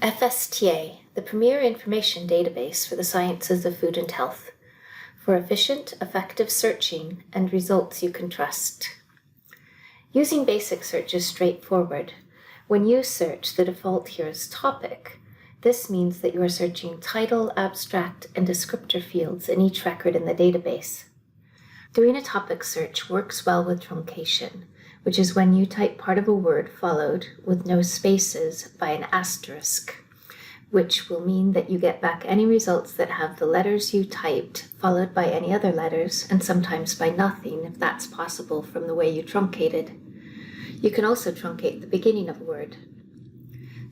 FSTA, the premier information database for the sciences of food and health, for efficient, effective searching and results you can trust. Using basic search is straightforward. When you search, the default here is topic. This means that you are searching title, abstract, and descriptor fields in each record in the database. Doing a topic search works well with truncation, which is when you type part of a word followed with no spaces by an asterisk, which will mean that you get back any results that have the letters you typed followed by any other letters, and sometimes by nothing if that's possible from the way you truncated. You can also truncate the beginning of a word.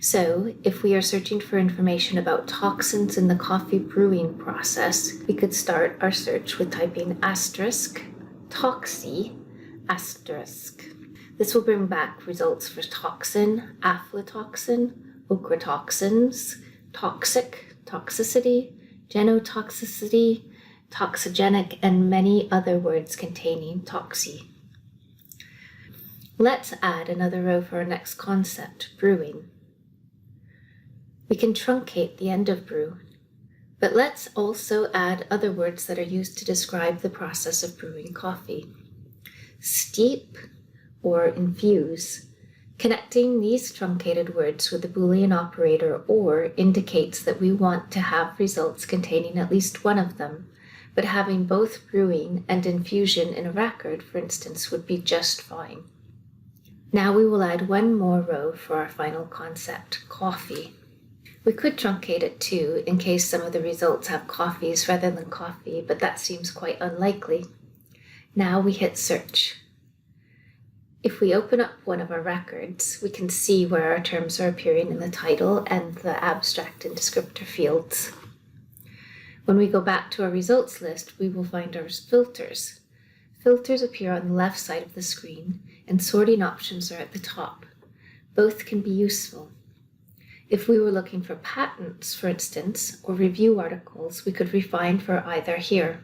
So, if we are searching for information about toxins in the coffee brewing process, we could start our search with typing asterisk, toxy, asterisk. This will bring back results for toxin, aflatoxin, ochratoxins, toxic, toxicity, genotoxicity, toxigenic, and many other words containing toxy. Let's add another row for our next concept, brewing. We can truncate the end of brew, but let's also add other words that are used to describe the process of brewing coffee. Steep or infuse. Connecting these truncated words with the Boolean operator or indicates that we want to have results containing at least one of them, but having both brewing and infusion in a record, for instance, would be just fine. Now we will add one more row for our final concept, coffee. We could truncate it too, in case some of the results have coffees rather than coffee, but that seems quite unlikely. Now we hit search. If we open up one of our records, we can see where our terms are appearing in the title and the abstract and descriptor fields. When we go back to our results list, we will find our filters. Filters appear on the left side of the screen, and sorting options are at the top. Both can be useful. If we were looking for patents, for instance, or review articles, we could refine for either here.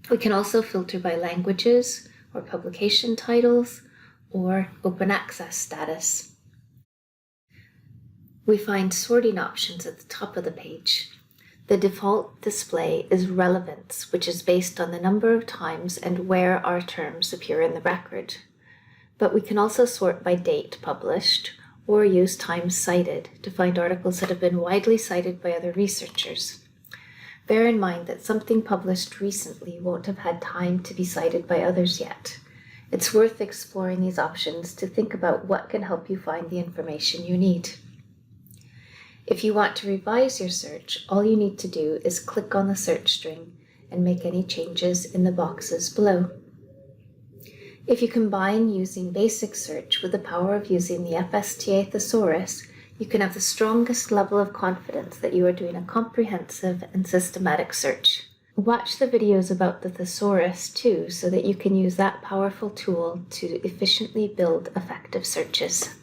We can also filter by languages, or publication titles, or open access status. We find sorting options at the top of the page. The default display is relevance, which is based on the number of times and where our terms appear in the record. But we can also sort by date published, or use times cited to find articles that have been widely cited by other researchers. Bear in mind that something published recently won't have had time to be cited by others yet. It's worth exploring these options to think about what can help you find the information you need. If you want to revise your search, all you need to do is click on the search string and make any changes in the boxes below. If you combine using basic search with the power of using the FSTA thesaurus, you can have the strongest level of confidence that you are doing a comprehensive and systematic search. Watch the videos about the thesaurus too, so that you can use that powerful tool to efficiently build effective searches.